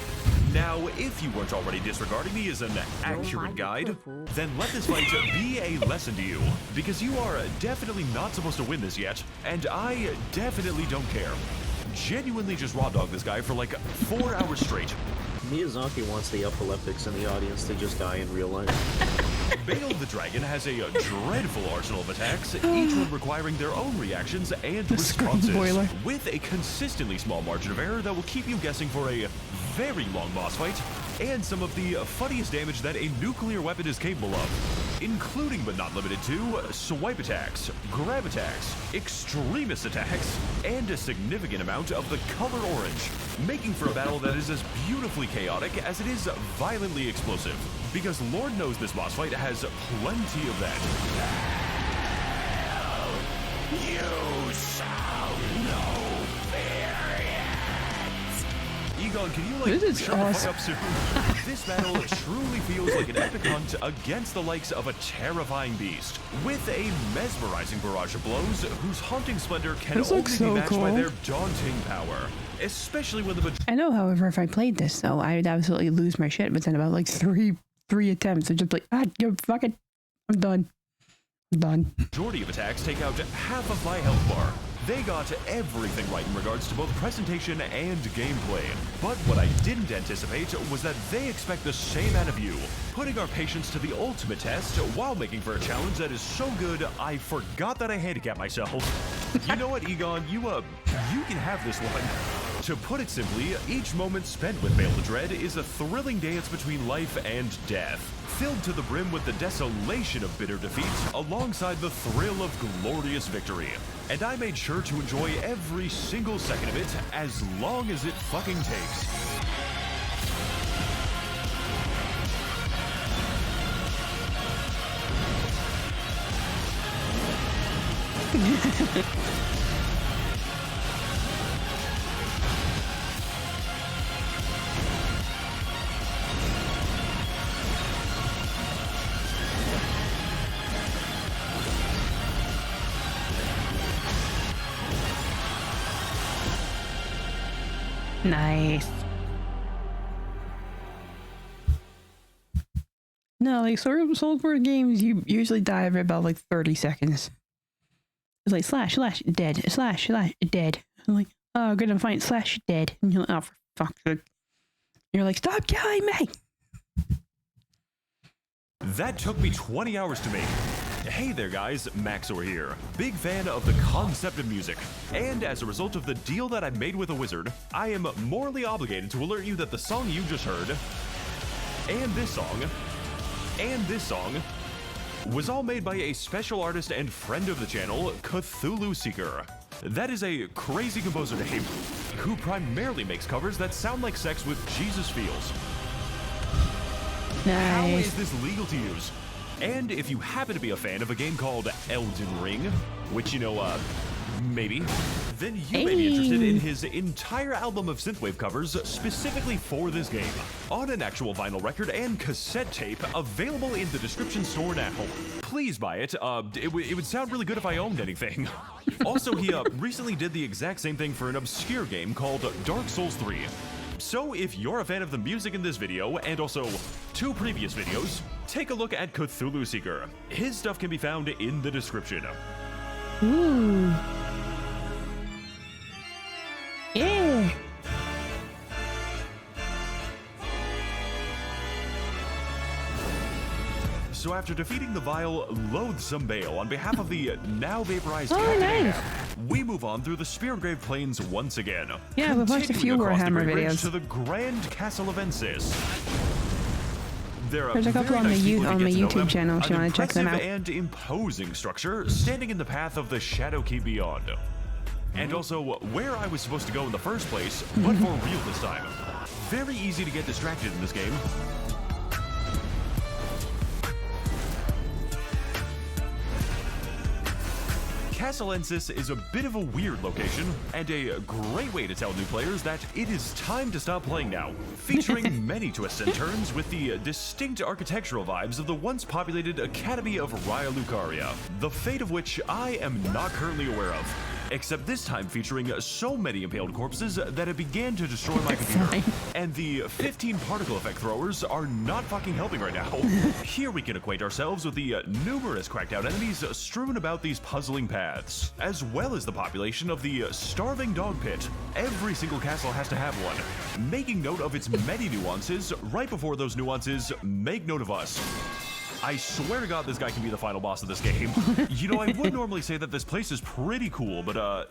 Speaker 2: Now, if you weren't already disregarding me as an accurate guide, then let this fight be a lesson to you. Because you are definitely not supposed to win this yet, and I definitely don't care. Genuinely just raw dog this guy for like 4 hours straight.
Speaker 6: Miyazaki wants the epileptics in the audience to just die in real life.
Speaker 2: Bayle the Dragon has a dreadful arsenal of attacks, each one requiring their own reactions and responses, with a consistently small margin of error that will keep you guessing for a very long boss fight, and some of the funniest damage that a nuclear weapon is capable of, including but not limited to swipe attacks, grab attacks, extremist attacks, and a significant amount of the color orange, making for a battle that is as beautifully chaotic as it is violently explosive, because Lord knows this boss fight has plenty of that.
Speaker 9: You shall know fear yet.
Speaker 2: Egon, can you like
Speaker 1: This is
Speaker 2: shut the
Speaker 1: awesome.
Speaker 2: fuck up soon? This battle truly feels like an epic hunt against the likes of a terrifying beast, with a mesmerizing barrage of blows whose haunting splendor can
Speaker 1: This
Speaker 2: only
Speaker 1: looks
Speaker 2: be
Speaker 1: so
Speaker 2: matched by
Speaker 1: cool.
Speaker 2: their daunting power. Especially when the
Speaker 1: I know, however, if I played this, though, I would absolutely lose my shit within about like three attempts. I'd just be like, you fuck it. I'm done.
Speaker 2: majority of attacks take out half of my health bar. They got everything right in regards to both presentation and gameplay. But what I didn't anticipate was that they expect the same out of you, putting our patience to the ultimate test while making for a challenge that is so good I forgot that I handicapped myself. You know what, Egon? You can have this one. To put it simply, each moment spent with Bayle the Dread is a thrilling dance between life and death, filled to the brim with the desolation of bitter defeat alongside the thrill of glorious victory. And I made sure to enjoy every single second of it as long as it fucking takes.
Speaker 1: Nice. No, like Soulsborne games, you usually die every about like 30 seconds. It's like slash, dead, slash, dead. I'm like, oh, gonna find slash, dead. And you're like, oh, for fuck's sake. You're like, stop killing me!
Speaker 2: That took me 20 hours to make. Hey there guys, Max0rs here. Big fan of the concept of music. And as a result of the deal that I made with a wizard, I am morally obligated to alert you that the song you just heard, and this song, was all made by a special artist and friend of the channel, Cthulhu Seeker. That is a crazy composer name, who primarily makes covers that sound like sex with Jesus feels.
Speaker 1: Nice.
Speaker 2: How is this legal to use? And if you happen to be a fan of a game called Elden Ring, which maybe, then you may be interested in his entire album of synthwave covers specifically for this game, on an actual vinyl record and cassette tape available in the description store now. Please buy it. It would sound really good if I owned anything. Also, he recently did the exact same thing for an obscure game called Dark Souls 3. So if you're a fan of the music in this video, and also 2 previous videos, take a look at Cthulhu Seeker. His stuff can be found in the description.
Speaker 1: Ooh. Yeah.
Speaker 2: So after defeating the vile, loathsome Bayle on behalf of the now vaporized
Speaker 1: nice.
Speaker 2: we move on through the Spiritgrave Plains once again.
Speaker 1: Yeah, we've watched a few Warhammer videos.
Speaker 2: To the Grand Castle of Ensis.
Speaker 1: There's a couple on my YouTube channel if you want to check them out.
Speaker 2: And imposing structure standing in the path of the Shadow Key Beyond. And also where I was supposed to go in the first place, but for real this time. Very easy to get distracted in this game. Castle Ensis is a bit of a weird location, and a great way to tell new players that it is time to stop playing now, featuring many twists and turns with the distinct architectural vibes of the once populated Academy of Raya Lucaria, the fate of which I am not currently aware of. Except this time featuring so many impaled corpses that it began to destroy my computer. And the 15 particle effect throwers are not fucking helping right now. Here we can acquaint ourselves with the numerous cracked out enemies strewn about these puzzling paths, as well as the population of the starving dog pit. Every single castle has to have one, making note of its many nuances. Right before those nuances, make note of us. I swear to God this guy can be the final boss of this game. You know, I would normally say that this place is pretty cool, but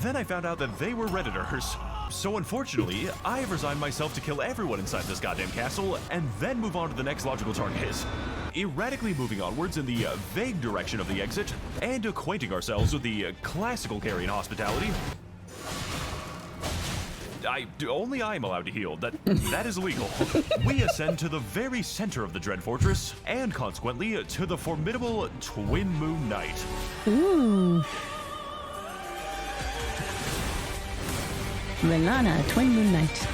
Speaker 2: then I found out that they were Redditors. So unfortunately, I have resigned myself to kill everyone inside this goddamn castle, and then move on to the next logical target. Erratically moving onwards in the vague direction of the exit, and acquainting ourselves with the classical Carian hospitality. Only I'm allowed to heal. That is illegal. We ascend to the very center of the Dread Fortress, and consequently to the formidable Twin Moon Knight.
Speaker 1: Ooh. Rellana, Twin Moon Knight.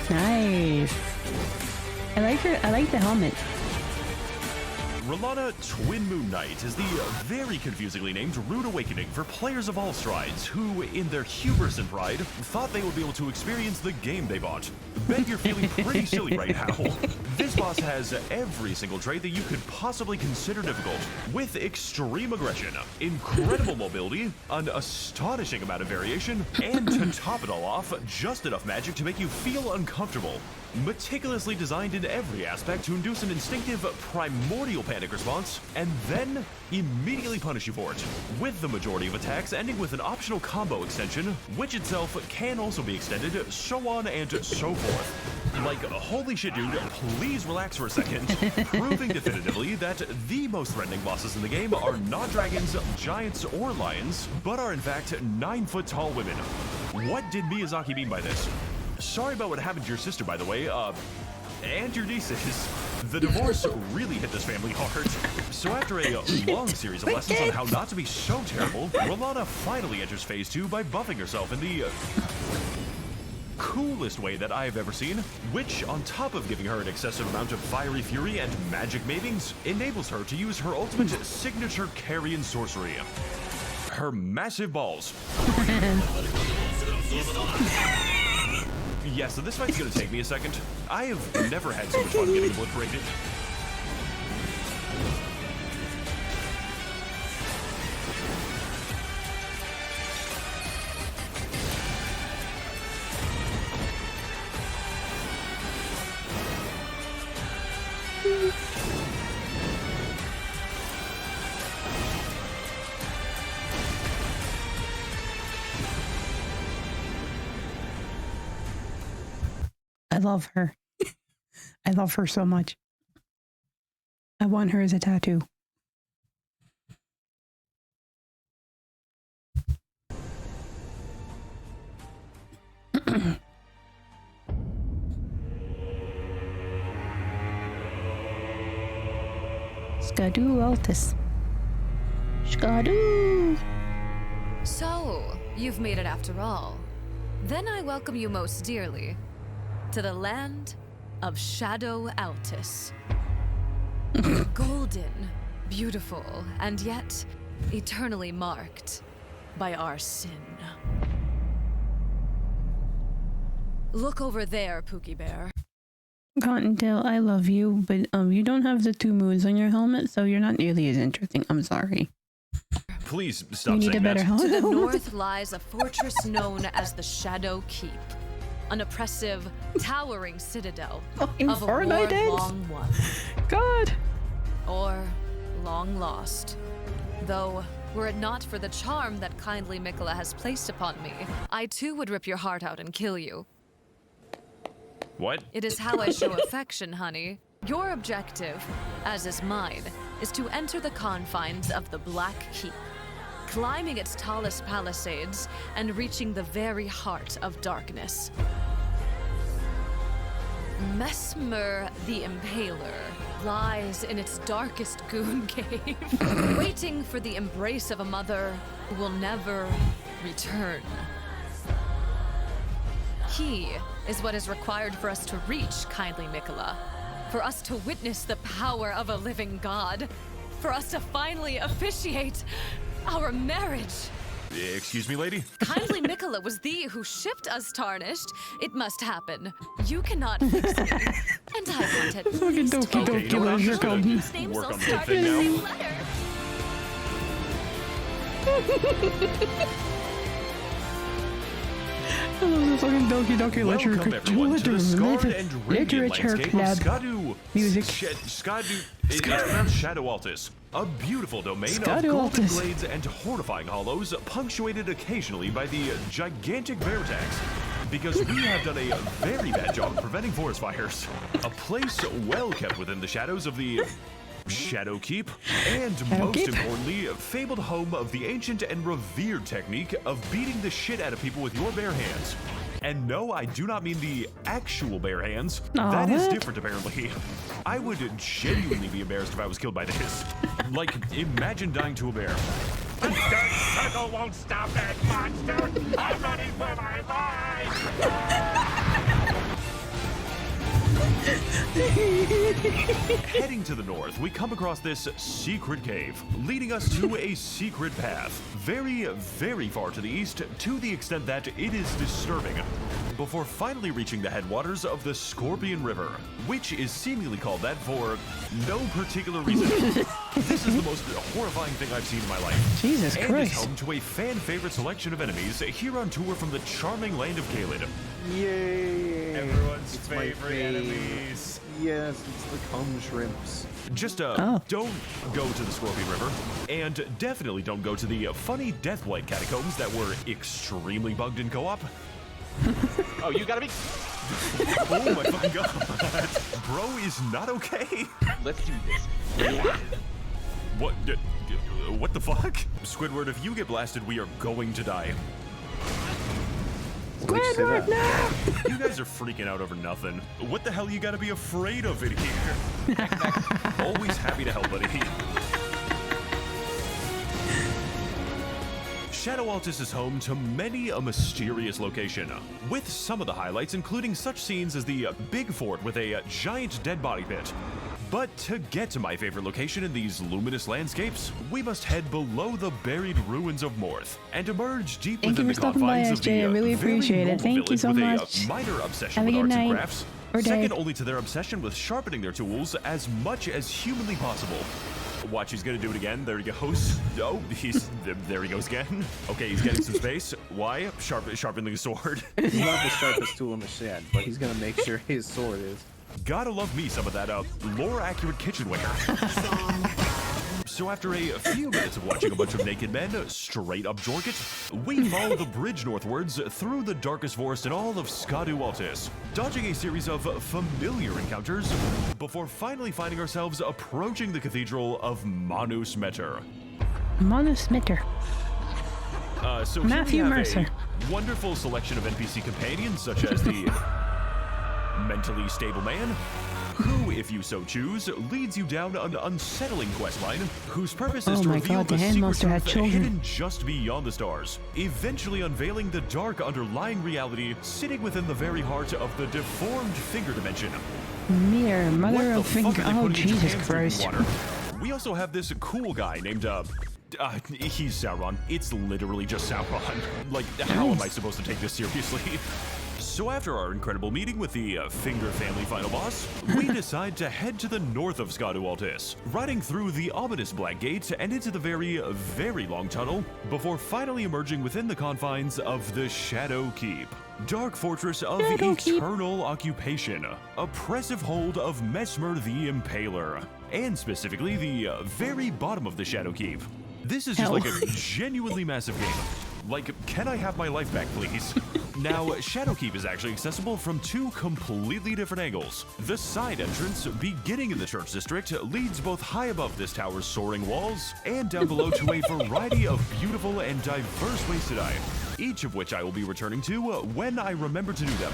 Speaker 1: Nice. I like the helmet.
Speaker 2: Rellana Twin Moon Knight is the very confusingly named Rude Awakening for players of all strides who, in their hubris and pride, thought they would be able to experience the game they bought. Bet you're feeling pretty silly right now. This boss has every single trait that you could possibly consider difficult, with extreme aggression, incredible mobility, an astonishing amount of variation, and to top it all off, just enough magic to make you feel uncomfortable. Meticulously designed in every aspect to induce an instinctive, primordial panic panic response, and then immediately punish you for it, with the majority of attacks ending with an optional combo extension, which itself can also be extended, so on and so forth. Like, holy shit, dude, please relax for a second, proving definitively that the most threatening bosses in the game are not dragons, giants, or lions, but are in fact 9-foot-tall women. What did Miyazaki mean by this? Sorry about what happened to your sister, by the way, and your nieces. The divorce really hit this family hard. So after a long series of lessons on how not to be so terrible, Rellana finally enters phase 2 by buffing herself in the coolest way that I have ever seen, which, on top of giving her an excessive amount of fiery fury and magic mavings, enables her to use her ultimate signature carrion sorcery. Her massive balls. Yeah, so this fight's gonna take me a second. I have never had so much fun getting obliterated.
Speaker 1: I love her. I love her so much. I want her as a tattoo. Scadu Altus. Scadu!
Speaker 3: So, you've made it after all. Then I welcome you most dearly to the land of Shadow Altus. Golden, beautiful, and yet eternally marked by our sin. Look over there, Pookie Bear.
Speaker 1: Cottontail, I love you, but you don't have the 2 moons on your helmet, so you're not nearly as interesting. I'm sorry.
Speaker 2: Please stop
Speaker 1: you need
Speaker 2: saying
Speaker 1: a better
Speaker 2: that.
Speaker 1: helmet.
Speaker 3: To the north lies a fortress known as the Shadow Keep. An oppressive, towering citadel
Speaker 1: Fucking
Speaker 3: of a
Speaker 1: Fortnite dance?
Speaker 3: long won.
Speaker 1: God!
Speaker 3: Or long lost. Though, were it not for the charm that kindly Mikola has placed upon me, I too would rip your heart out and kill you.
Speaker 2: What?
Speaker 3: It is how I show affection, honey. Your objective, as is mine, is to enter the confines of the Black Keep, climbing its tallest palisades and reaching the very heart of darkness. Messmer the Impaler lies in its darkest goon cave, waiting for the embrace of a mother who will never return. He is what is required for us to reach kindly Mikola, for us to witness the power of a living god, for us to finally officiate our marriage.
Speaker 2: Excuse me, lady?
Speaker 3: Kindly Mikola was thee who shipped us tarnished. It must happen. You cannot fix me. And I want it.
Speaker 1: Fucking Doki
Speaker 2: Okay, you know what? I'm just gonna
Speaker 3: These names
Speaker 2: work
Speaker 3: all
Speaker 2: on the
Speaker 3: start
Speaker 2: thing
Speaker 3: with the
Speaker 2: now.
Speaker 3: same letter.
Speaker 1: I love the fucking Doki
Speaker 2: Welcome everyone to the scarred and radiant
Speaker 1: literature
Speaker 2: landscape
Speaker 1: club.
Speaker 2: of Scadu.
Speaker 1: Music.
Speaker 2: Scadu. It's pronounced Shadow Altus. A beautiful domain
Speaker 1: Scadu
Speaker 2: of golden
Speaker 1: Altus.
Speaker 2: glades and horrifying hollows, punctuated occasionally by the gigantic bear attacks. Because we have done a very bad job preventing forest fires. A place well kept within the shadows of the Shadow Keep, and most importantly, fabled home of the ancient and revered technique of beating the shit out of people with your bare hands. And no, I do not mean the actual bare hands. That is different, apparently. I would genuinely be embarrassed if I was killed by this. Like, imagine dying to a bear.
Speaker 9: The dirt circle won't stop that monster! I'm running for my life!
Speaker 2: Heading to the north, we come across this secret cave, leading us to a secret path, very, very far to the east, to the extent that it is disturbing. before finally reaching the headwaters of the Scorpion River, which is seemingly called that for no particular reason. This is the most horrifying thing I've seen in my life.
Speaker 1: Jesus
Speaker 2: and
Speaker 1: Christ.
Speaker 2: is home to a fan-favorite selection of enemies here on tour from the charming land of Caelid.
Speaker 6: Yay!
Speaker 8: Everyone's
Speaker 6: It's my
Speaker 8: favorite
Speaker 6: fave.
Speaker 8: enemies.
Speaker 6: Yes, it's the cum shrimps.
Speaker 2: Just don't go to the Scorpion River, and definitely don't go to the funny Deathblight catacombs that were extremely bugged in co-op.
Speaker 8: Oh, you gotta be.
Speaker 2: Oh my fucking god. Bro is not okay.
Speaker 8: Let's do this.
Speaker 2: What the fuck? Squidward, if you get blasted, we are going to die.
Speaker 1: Squidward, no!
Speaker 2: You guys are freaking out over nothing. What the hell you gotta be afraid of in here? Always happy to help, buddy. Shadow Altus is home to many a mysterious location, with some of the highlights including such scenes as the big fort with a giant dead body pit. But to get to my favorite location in these luminous landscapes, we must head below the buried ruins of Morth and emerge deep
Speaker 1: Thank you
Speaker 2: within
Speaker 1: for
Speaker 2: the
Speaker 1: stopping by,
Speaker 2: confines of
Speaker 1: SJ. I
Speaker 2: the
Speaker 1: really
Speaker 2: very
Speaker 1: appreciate it.
Speaker 2: noble
Speaker 1: Thank you
Speaker 2: village
Speaker 1: so
Speaker 2: with
Speaker 1: much.
Speaker 2: a minor obsession
Speaker 1: Have a
Speaker 2: with
Speaker 1: good
Speaker 2: arts and
Speaker 1: night.
Speaker 2: crafts,
Speaker 1: Or day.
Speaker 2: second only to their obsession with sharpening their tools as much as humanly possible. Watch, he's gonna do it again. There he goes. Oh, there he goes again. Okay, he's getting some space. Why? Sharpening the sword.
Speaker 6: He's not the sharpest tool in the shed, but he's gonna make sure his sword is.
Speaker 2: Gotta love me some of that lore-accurate kitchenware. So after a few minutes of watching a bunch of naked men straight up jork it, we follow the bridge northwards through the darkest forest in all of Scadu Altus, dodging a series of familiar encounters before finally finding ourselves approaching the cathedral of Messmer.
Speaker 1: Messmer.
Speaker 2: So
Speaker 1: Matthew
Speaker 2: here we have
Speaker 1: Mercer.
Speaker 2: a wonderful selection of NPC companions, such as the mentally stable man, who, if you so choose, leads you down an unsettling questline whose purpose is
Speaker 1: Oh
Speaker 2: to
Speaker 1: my
Speaker 2: reveal
Speaker 1: God, the
Speaker 2: the
Speaker 1: hand
Speaker 2: secret
Speaker 1: monster had
Speaker 2: truth
Speaker 1: children.
Speaker 2: hidden just beyond the stars, eventually unveiling the dark underlying reality sitting within the very heart of the deformed finger dimension.
Speaker 1: Mirror, mother
Speaker 2: What the
Speaker 1: of
Speaker 2: fuck
Speaker 1: finger.
Speaker 2: are they
Speaker 1: Oh,
Speaker 2: putting in
Speaker 1: Jesus
Speaker 2: cans drinking
Speaker 1: Christ.
Speaker 2: water? We also have this cool guy named, he's Sauron. It's literally just Sauron. Like, how am I supposed to take this seriously? So after our incredible meeting with the Finger family final boss, we decide to head to the north of Scadu Altus, riding through the ominous Black Gate and into the very, very long tunnel, before finally emerging within the confines of the Shadow Keep. Dark fortress of
Speaker 1: Shadow Keep.
Speaker 2: eternal occupation, oppressive hold of Messmer the Impaler, and specifically the very bottom of the Shadow Keep. This is just
Speaker 1: Hell.
Speaker 2: like a genuinely massive game. Like, can I have my life back, please? Now, Shadowkeep is actually accessible from two completely different angles. The side entrance, beginning in the church district, leads both high above this tower's soaring walls and down below to a variety of beautiful and diverse ways to die, each of which I will be returning to when I remember to do them.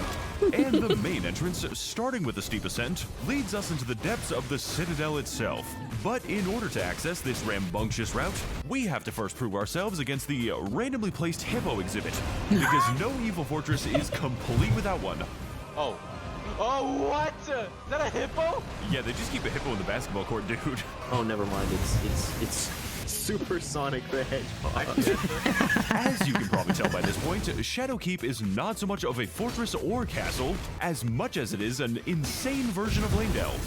Speaker 2: And the main entrance, starting with a steep ascent, leads us into the depths of the Citadel itself. But in order to access this rambunctious route, we have to first prove ourselves against the randomly placed hippo exhibit, because no evil fortress is complete without one.
Speaker 8: Oh. Oh, what? Is that a hippo?
Speaker 2: Yeah, they just keep a hippo in the basketball court, dude.
Speaker 6: Oh, never mind. It's Super Sonic the Hedgehog.
Speaker 2: As you can probably tell by this point, Shadowkeep is not so much of a fortress or castle, as much as it is an insane version of Lanedale.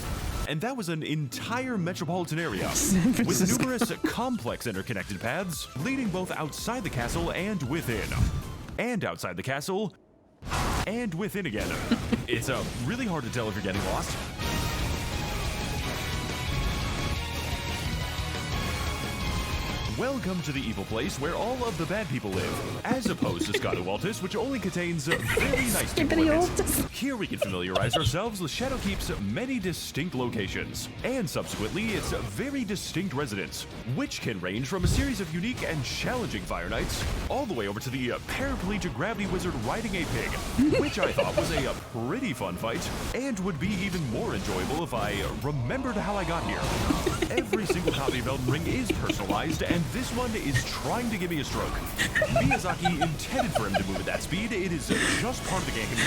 Speaker 2: And that was an entire metropolitan area, with numerous complex interconnected paths leading both outside the castle and within. And outside the castle, and within again. It's really hard to tell if you're getting lost. Welcome to the evil place where all of the bad people live, as opposed to Scadu Altus, which only contains very nice people in it. Here we can familiarize ourselves with Shadowkeep's many distinct locations, and subsequently its very distinct residents, which can range from a series of unique and challenging fire nights, all the way over to the paraplegic gravity wizard riding a pig, which I thought was a pretty fun fight, and would be even more enjoyable if I remembered how I got here. Every single copy of Elden Ring is personalized, and this one is trying to give me a stroke. Miyazaki intended for him to move at that speed. It is just part of the game.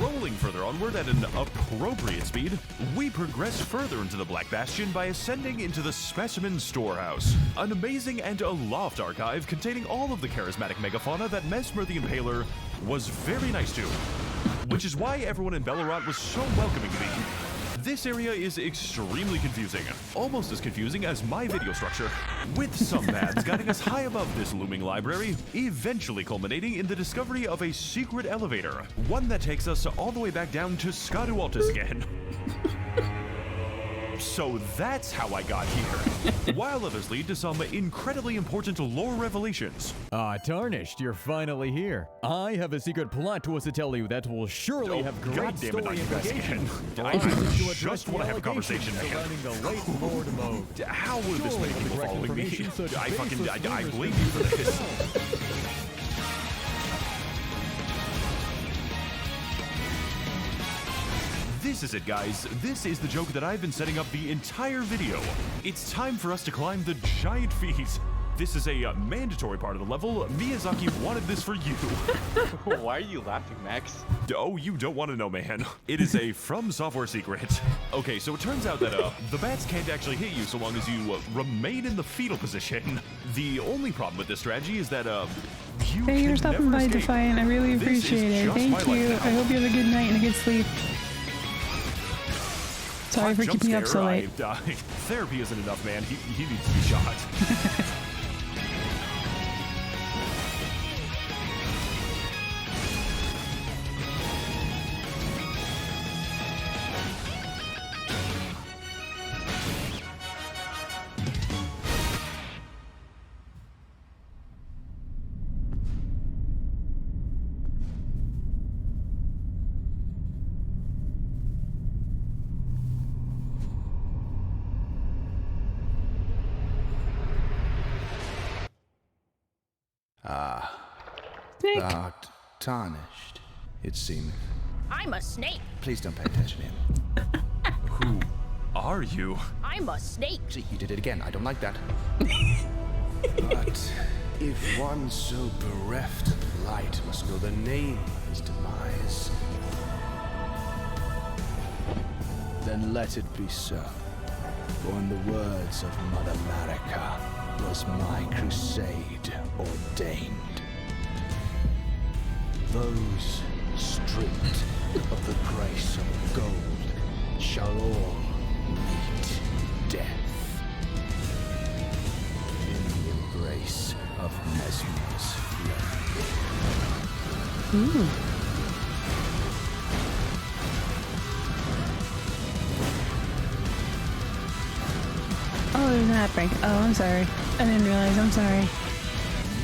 Speaker 2: Rolling rolling further onward at an appropriate speed, we progress further into the Black Bastion by ascending into the Specimen Storehouse, an amazing and aloft archive containing all of the charismatic megafauna that Messmer the Impaler was very nice to, which is why everyone in Bayle was so welcoming to me. This area is extremely confusing, almost as confusing as my video structure, with some paths guiding us high above this looming library, eventually culminating in the discovery of a secret elevator, one that takes us all the way back down to Scadu Altus again. So that's how I got here, while others lead to some incredibly important lore revelations.
Speaker 11: Tarnished, you're finally here. I have a secret plot twist to tell you that will surely have great story implications.
Speaker 2: I just want to have a conversation, man. How will this many people following me? I blame you for this. This is it, guys. This is the joke that I've been setting up the entire video. It's time for us to climb the giant feet. This is a mandatory part of the level. Miyazaki wanted this for you.
Speaker 8: Why are you laughing, Max?
Speaker 2: Oh, you don't want to know, man. It is a From Software secret. Okay, so it turns out that the bats can't actually hit you so long as you remain in the fetal position. The only problem with this strategy is that you
Speaker 1: Hey, you're stopping by, Defiant. I really appreciate it. Thank you. I hope you have a good night and a good sleep. Sorry for keeping you up so late.
Speaker 2: Therapy isn't enough, man. He needs to be shot.
Speaker 1: Snake.
Speaker 4: Thou art tarnished, it seems.
Speaker 7: I'm a snake.
Speaker 4: Please don't pay attention to him.
Speaker 2: Who are you?
Speaker 7: I'm a snake.
Speaker 4: See, you did it again. I don't like that. But if one so bereft of light must know the name of his demise, then let it be so. For in the words of Mother America, was my crusade ordained. Those stripped of the grace of gold shall all meet death in the embrace of Messmer's flame.
Speaker 1: Oh, there's an outbreak. Oh, I'm sorry. I didn't realize. I'm sorry.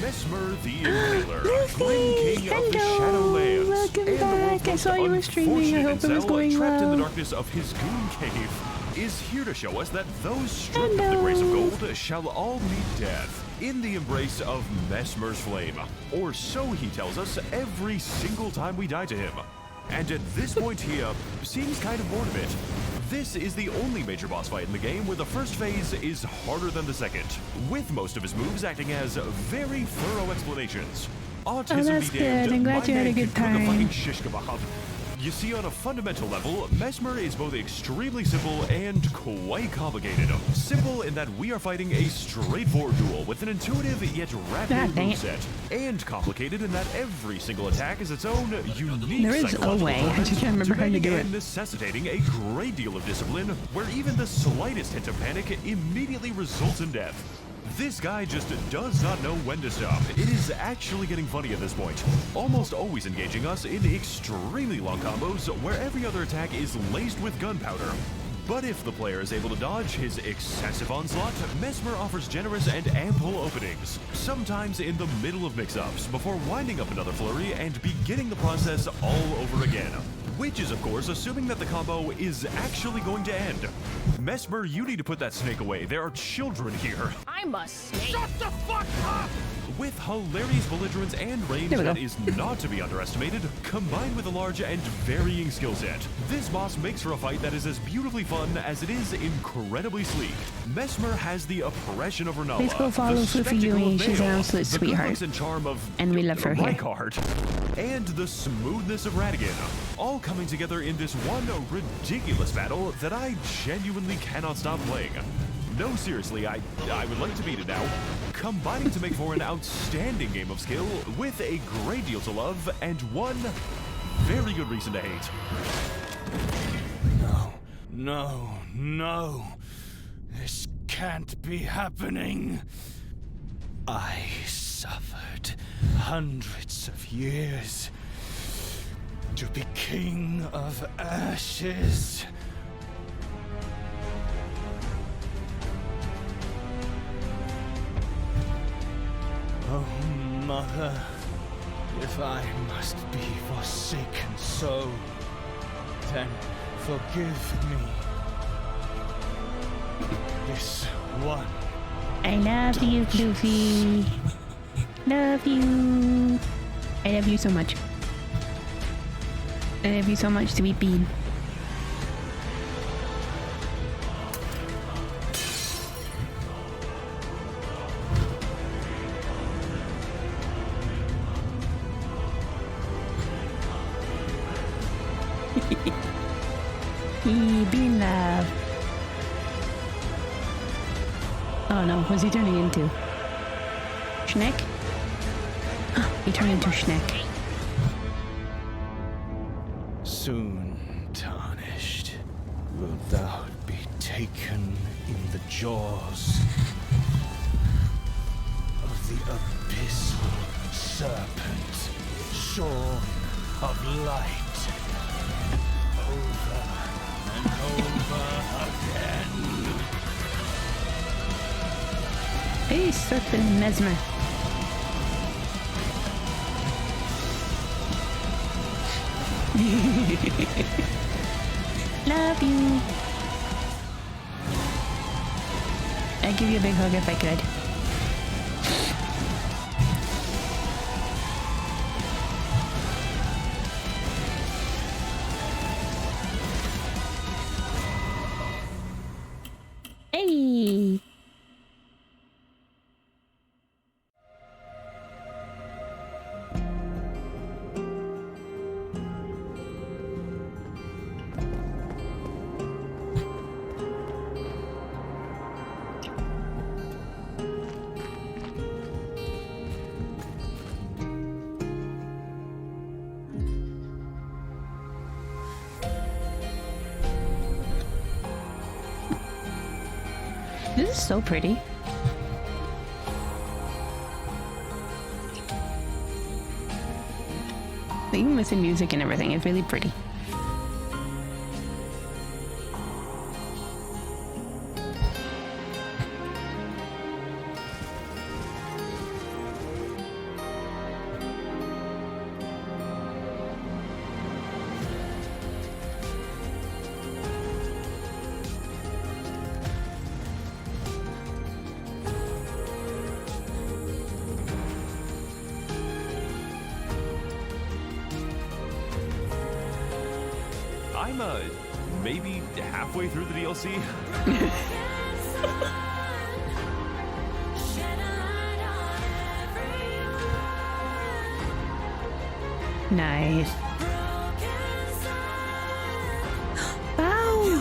Speaker 2: Messmer the Impaler, Grim King of the Shadowlands,
Speaker 1: Welcome
Speaker 2: and
Speaker 1: back.
Speaker 2: the
Speaker 1: I saw you were streaming. I hope it was going
Speaker 2: trapped in the
Speaker 1: well.
Speaker 2: darkness of his goon cave, is here to show us that those stripped of the grace of gold shall all meet death in the embrace of Messmer's flame, or so he tells us every single time we die to him. And at this point he seems kind of bored of it. This is the only major boss fight in the game where the first phase is harder than the second, with most of his moves acting as very thorough explanations. Autism
Speaker 1: that's
Speaker 2: be damned,
Speaker 1: good. I'm glad you had a good
Speaker 2: can cook a fucking
Speaker 1: time.
Speaker 2: shish kebab. You see, on a fundamental level, Messmer is both extremely simple and quite complicated. Simple in that we are fighting a straightforward duel with an intuitive yet rapid moveset, and complicated in that every single attack is its own unique
Speaker 1: There is a way. I just can't remember how you do it.
Speaker 2: Necessitating a great deal of discipline, where even the slightest hint of panic immediately results in death. This guy just does not know when to stop. It is actually getting funny at this point, almost always engaging us in extremely long combos where every other attack is laced with gunpowder. But if the player is able to dodge his excessive onslaught, Messmer offers generous and ample openings, sometimes in the middle of mix-ups, before winding up another flurry and beginning the process all over again. Which is, of course, assuming that the combo is actually going to end. Messmer, you need to put that snake away. There are children here.
Speaker 7: I'm a snake.
Speaker 2: Shut the fuck up! With hilarious belligerence and range that is not to be underestimated, combined with a large and varying skill set, this boss makes for a fight that is as beautifully fun as it is incredibly sleek. Messmer has the oppression of Rellana,
Speaker 1: Please go follow Fufu Yui. She's an absolute sweetheart.
Speaker 2: And charm of
Speaker 1: and we love her here.
Speaker 2: And the smoothness of Radigan, all coming together in this one ridiculous battle that I genuinely cannot stop playing. No, seriously, I would like to beat it now. Combining to make for an outstanding game of skill with a great deal to love and one very good reason to hate.
Speaker 9: No, no, no. This can't be happening. I suffered hundreds of years to be king of ashes. Oh, Mother, if I must be forsaken so, then forgive me. This one.
Speaker 1: I love you, Luffy. Love you. I love you so much. I love you so much, sweet bean. Bean love. Oh no, what's he turning into? Schneck? He turned into Schneck.
Speaker 9: Soon, tarnished, wilt thou be taken in the jaws of the abyssal serpent, shorn of light. Over and over again.
Speaker 1: Hey, Serpent Messmer. Love you. I'd give you a big hug if I could. Hey! This is so pretty. Even with the music and everything, it's really pretty.
Speaker 2: I'm maybe halfway through the DLC.
Speaker 1: Nice. Bow!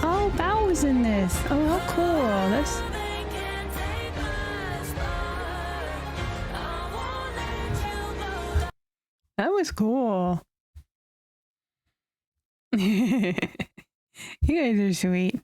Speaker 1: Oh, Bow was in this. Oh, how cool. That's... That was cool. You guys are sweet.